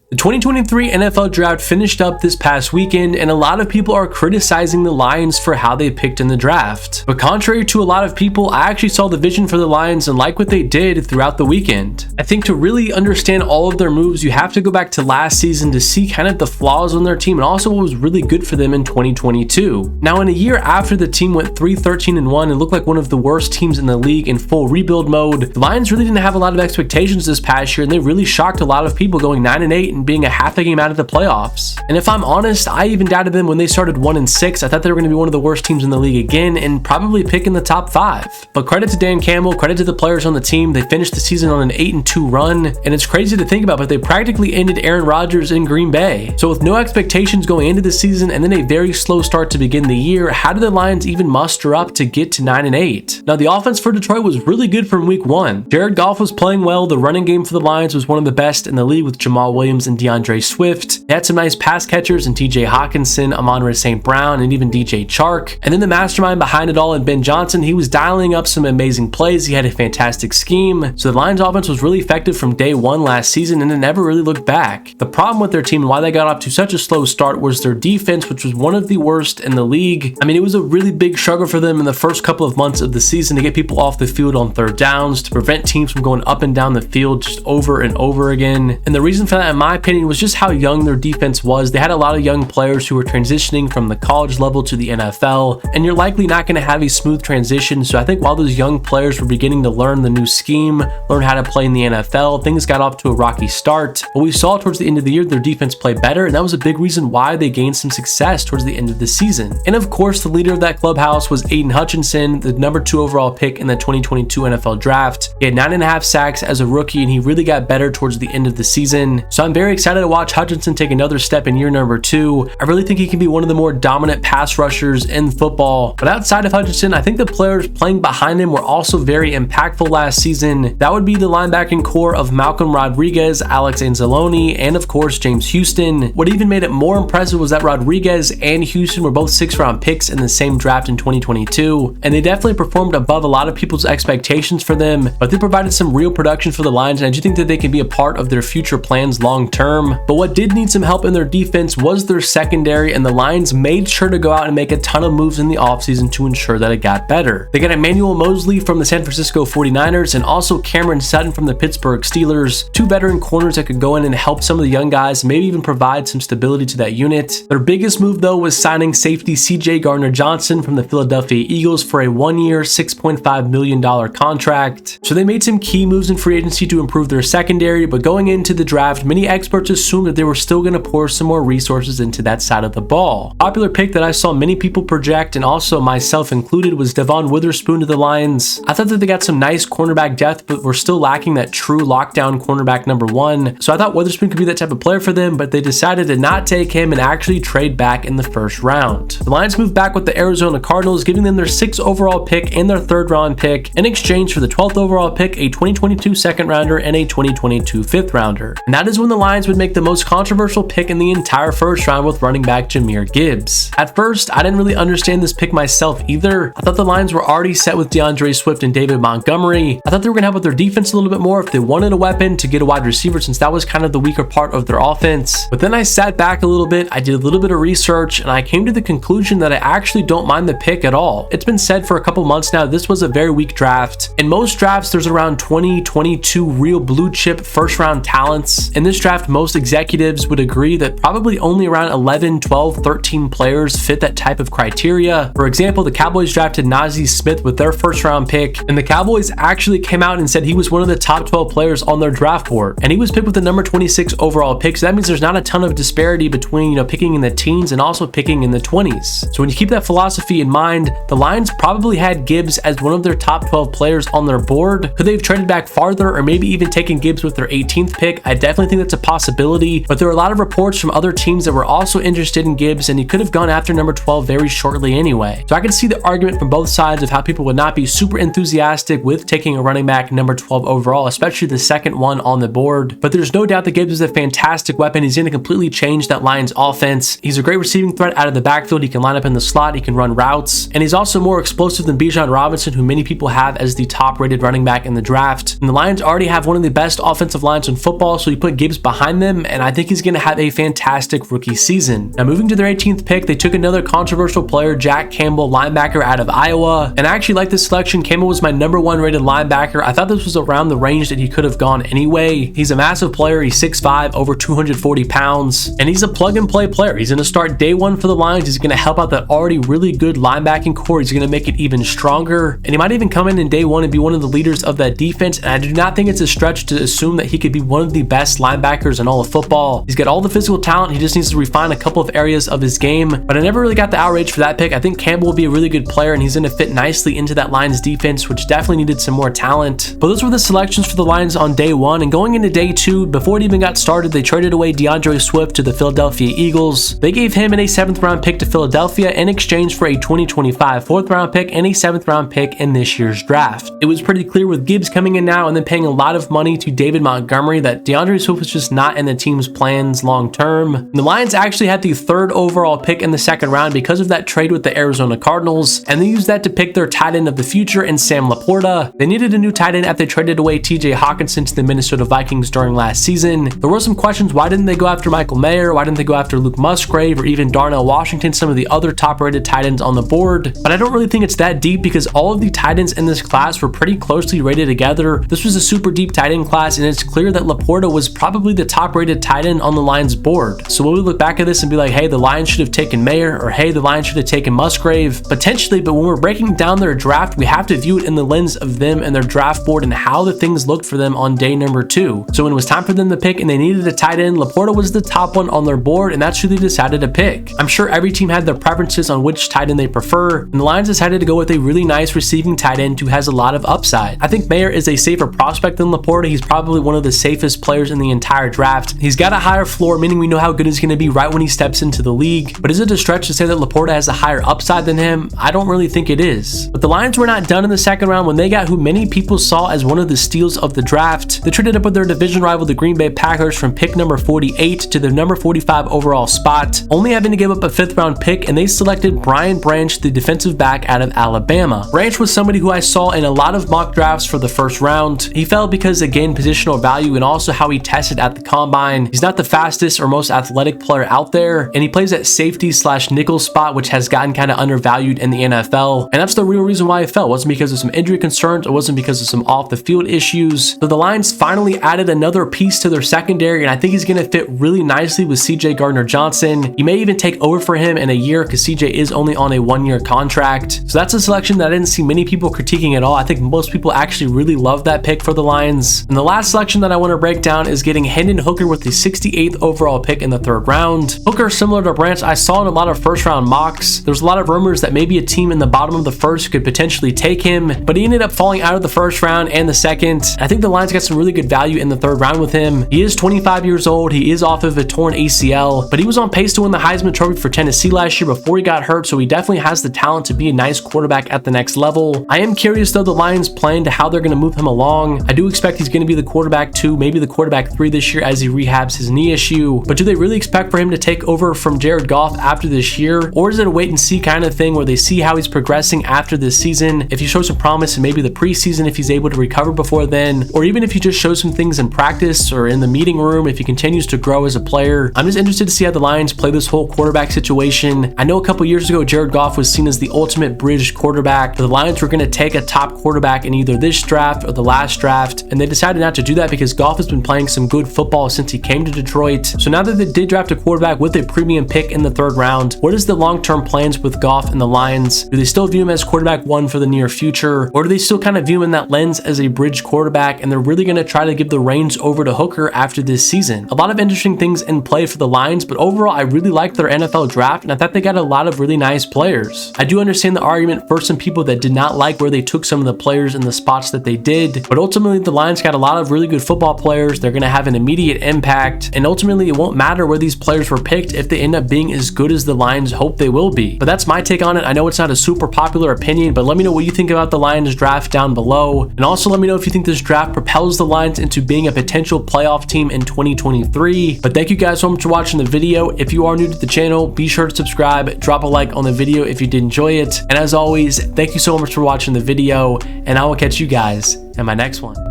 The 2023 NFL Draft finished up this past weekend, and a lot of people are criticizing the Lions for how they picked in the draft. But contrary to a lot of people, I actually saw the vision for the Lions and like what they did throughout the weekend. I think to really understand all of their moves, you have to go back to last season to see kind of the flaws on their team and also what was really good for them in 2022. Now, in a year after the team went 3-13-1 and looked like one of the worst teams in the league in full rebuild mode, the Lions really didn't have a lot of expectations this past year, and they really shocked a lot of people, going 9-8 and being a half a game out of the playoffs. And if I'm honest, I even doubted them when they started 1-6. I thought they were going to be one of the worst teams in the league again and probably pick in the top 5. But credit to Dan Campbell, credit to the players on the team. They finished the season on an 8-2 run, and it's crazy to think about, but they practically ended Aaron Rodgers in Green Bay. So with no expectations going into the season and then a very slow start to begin the year, how did the Lions even muster up to get to 9-8? Now, the offense for Detroit was really good from week 1. Jared Goff was playing well. The running game for the Lions was one of the best in the league with Jamal Williams and DeAndre Swift. They had some nice pass catchers in TJ Hawkinson, Amon-Ra St. Brown, and even DJ Chark. And then the mastermind behind it all in Ben Johnson, he was dialing up some amazing plays. He had a fantastic scheme. So the Lions offense was really effective from day 1 last season, and it never really looked back. The problem with their team and why they got off to such a slow start was their defense, which was one of the worst in the league. I mean, it was a really big struggle for them in the first couple of months of the season to get people off the field on third downs, to prevent teams from going up and down the field just over and over again. And the reason for that, in my opinion, was just how young their defense was. They had a lot of young players who were transitioning from the college level to the NFL, and you're likely not going to have a smooth transition. So I think while those young players were beginning to learn the new scheme, learn how to play in the NFL, things got off to a rocky start. But we saw towards the end of the year their defense play better, and that was a big reason why they gained some success towards the end of the season. And of course, the leader of that clubhouse was Aiden Hutchinson, the number 2 overall pick in the 2022 NFL Draft. He had 9.5 sacks as a rookie, and he really got better towards the end of the season. So I'm very excited to watch Hutchinson take another step in year number 2. I really think he can be one of the more dominant pass rushers in football. But outside of Hutchinson, I think the players playing behind him were also very impactful last season. That would be the linebacking core of Malcolm Rodriguez, Alex Anzalone, and of course James Houston. What even made it more impressive was that Rodriguez and Houston were both 6th-round picks in the same draft in 2022, and they definitely performed above a lot of people's expectations for them, but they provided some real production for the Lions, and I do think that they can be a part of their future plans long term. But what did need some help in their defense was their secondary, and the Lions made sure to go out and make a ton of moves in the offseason to ensure that it got better. They got Emmanuel Mosley from the San Francisco 49ers and also Cameron Sutton from the Pittsburgh Steelers, 2 veteran corners that could go in and help some of the young guys, maybe even provide some stability to that unit. Their biggest move though was signing safety CJ Gardner-Johnson from the Philadelphia Eagles for a 1-year, $6.5 million contract. So they made some key moves in free agency to improve their secondary, but going into the draft, many experts assumed that they were still going to pour some more resources into that side of the ball. Popular pick that I saw many people project, and also myself included, was Devon Witherspoon to the Lions. I thought that they got some nice cornerback depth, but were still lacking that true lockdown cornerback number 1. So I thought Witherspoon could be that type of player for them, but they decided to not take him and actually trade back in the 1st round. The Lions moved back with the Arizona Cardinals, giving them their 6th overall pick and their 3rd round pick in exchange for the 12th overall pick, a 2022 2nd rounder, and a 2022 5th rounder. And that is when the Lions would make the most controversial pick in the entire 1st round with running back Jahmyr Gibbs. At first, I didn't really understand this pick myself either. I thought the Lions were already set with DeAndre Swift and David Montgomery. I thought they were going to help with their defense a little bit more if they wanted a weapon to get a wide receiver, since that was kind of the weaker part of their offense. But then I sat back a little bit, I did a little bit of research, and I came to the conclusion that I actually don't mind the pick at all. It's been said for a couple months now, this was a very weak draft. In most drafts, there's around 20-22 real blue chip 1st round talents. In this draft, most executives would agree that probably only around 11, 12, 13 players fit that type of criteria. For example, the Cowboys drafted Najee Smith with their 1st round pick, and the Cowboys actually came out and said he was one of the top 12 players on their draft board, and he was picked with the number 26 overall pick. So that means there's not a ton of disparity between, picking in the teens and also picking in the 20s. So when you keep that philosophy in mind, the Lions probably had Gibbs as one of their top 12 players on their board. Could they have traded back farther or maybe even taken Gibbs with their 18th pick? I definitely think that's a possibility, but there are a lot of reports from other teams that were also interested in Gibbs, and he could have gone after number 12 very shortly anyway. So I can see the argument from both sides of how people would not be super enthusiastic with taking a running back number 12 overall, especially the 2nd one on the board. But there's no doubt that Gibbs is a fantastic weapon. He's going to completely change that Lions offense. He's a great receiving threat out of the backfield. He can line up in the slot, he can run routes, and he's also more explosive than Bijan Robinson, who many people have as the top rated running back in the draft. And the Lions already have one of the best offensive lines in football, so you put Gibbs behind behind them, and I think he's going to have a fantastic rookie season. Now, moving to their 18th pick, they took another controversial player, Jack Campbell, linebacker out of Iowa, and I actually like this selection. Campbell was my #1 rated linebacker. I thought this was around the range that he could have gone anyway. He's a massive player. He's 6'5", over 240 pounds, and he's a plug-and-play player. He's going to start day one for the Lions. He's going to help out that already really good linebacking core. He's going to make it even stronger, and he might even come in day one and be one of the leaders of that defense, and I do not think it's a stretch to assume that he could be one of the best linebackers in all of football. He's got all the physical talent. He just needs to refine a couple of areas of his game, but I never really got the outrage for that pick. I think Campbell will be a really good player, and he's going to fit nicely into that Lions defense, which definitely needed some more talent. But those were the selections for the Lions on day one, and going into day two, before it even got started, they traded away DeAndre Swift to the Philadelphia Eagles. They gave him a 7th round pick to Philadelphia in exchange for a 2025 4th round pick and a 7th round pick in this year's draft. It was pretty clear with Gibbs coming in now and then paying a lot of money to David Montgomery that DeAndre Swift was just not in the team's plans long term. The Lions actually had the 3rd overall pick in the 2nd round because of that trade with the Arizona Cardinals, and they used that to pick their tight end of the future in Sam Laporta. They needed a new tight end after they traded away TJ Hawkinson to the Minnesota Vikings during last season. There were some questions, why didn't they go after Michael Mayer? Why didn't they go after Luke Musgrave or even Darnell Washington, some of the other top rated tight ends on the board? But I don't really think it's that deep because all of the tight ends in this class were pretty closely rated together. This was a super deep tight end class, and it's clear that Laporta was probably the top rated tight end on the Lions board. So will we look back at this and be like, hey, the Lions should have taken Mayer, or hey, the Lions should have taken Musgrave? Potentially, but when we're breaking down their draft, we have to view it in the lens of them and their draft board and how the things looked for them on day number 2. So when it was time for them to pick and they needed a tight end, Laporta was the top one on their board, and that's who they decided to pick. I'm sure every team had their preferences on which tight end they prefer, and the Lions decided to go with a really nice receiving tight end who has a lot of upside. I think Mayer is a safer prospect than Laporta. He's probably one of the safest players in the entire draft. He's got a higher floor, meaning we know how good he's going to be right when he steps into the league. But is it a stretch to say that Laporta has a higher upside than him? I don't really think it is. But the Lions were not done in the 2nd round when they got who many people saw as one of the steals of the draft. They traded up with their division rival, the Green Bay Packers, from pick number 48 to their number 45 overall spot, only having to give up a 5th round pick, and they selected Brian Branch, the defensive back out of Alabama. Branch was somebody who I saw in a lot of mock drafts for the 1st round. He fell because, again, positional value and also how he tested at the combine. He's not the fastest or most athletic player out there, and he plays at safety / nickel spot, which has gotten kind of undervalued in the NFL, and that's the real reason why he fell. It wasn't because of some injury concerns, it wasn't because of some off the field issues. So the Lions finally added another piece to their secondary, and I think he's going to fit really nicely with CJ Gardner-Johnson. He may even take over for him in a year because CJ is only on a 1-year contract. So that's a selection that I didn't see many people critiquing at all. I think most people actually really love that pick for the Lions. And the last selection that I want to break down is getting Hendon Hooker with the 68th overall pick in the 3rd round. Hooker, similar to Branch, I saw in a lot of 1st round mocks. There's a lot of rumors that maybe a team in the bottom of the 1st could potentially take him, but he ended up falling out of the 1st round and the 2nd. I think the Lions got some really good value in the 3rd round with him. He is 25 years old. He is off of a torn ACL, but he was on pace to win the Heisman Trophy for Tennessee last year before he got hurt, so he definitely has the talent to be a nice quarterback at the next level. I am curious though the Lions plan to how they're going to move him along. I do expect he's going to be the quarterback 2, maybe the quarterback 3 this year as he rehabs his knee issue, but do they really expect for him to take over from Jared Goff after this year, or is it a wait and see kind of thing where they see how he's progressing after this season? If he shows some promise in maybe the preseason, if he's able to recover before then, or even if he just shows some things in practice or in the meeting room, if he continues to grow as a player. I'm just interested to see how the Lions play this whole quarterback situation. I know a couple years ago Jared Goff was seen as the ultimate bridge quarterback, but the Lions were going to take a top quarterback in either this draft or the last draft, and they decided not to do that because Goff has been playing some good football since he came to Detroit. So now that they did draft a quarterback with a premium pick in the 3rd round, what is the long-term plans with Goff and the Lions? Do they still view him as quarterback 1 for the near future, or do they still kind of view him in that lens as a bridge quarterback and they're really going to try to give the reins over to Hooker after this season? A lot of interesting things in play for the Lions, but overall I really liked their NFL draft and I thought they got a lot of really nice players. I do understand the argument for some people that did not like where they took some of the players in the spots that they did, but ultimately the Lions got a lot of really good football players. They're going to have an immediate impact, and ultimately it won't matter where these players were picked if they end up being as good as the Lions hope they will be. But that's my take on it. I know it's not a super popular opinion, but let me know what you think about the Lions draft down below, and also let me know if you think this draft propels the Lions into being a potential playoff team in 2023. But thank you guys so much for watching the video. If you are new to the channel, be sure to subscribe, drop a like on the video if you did enjoy it, and as always, thank you so much for watching the video, and I will catch you guys in my next one.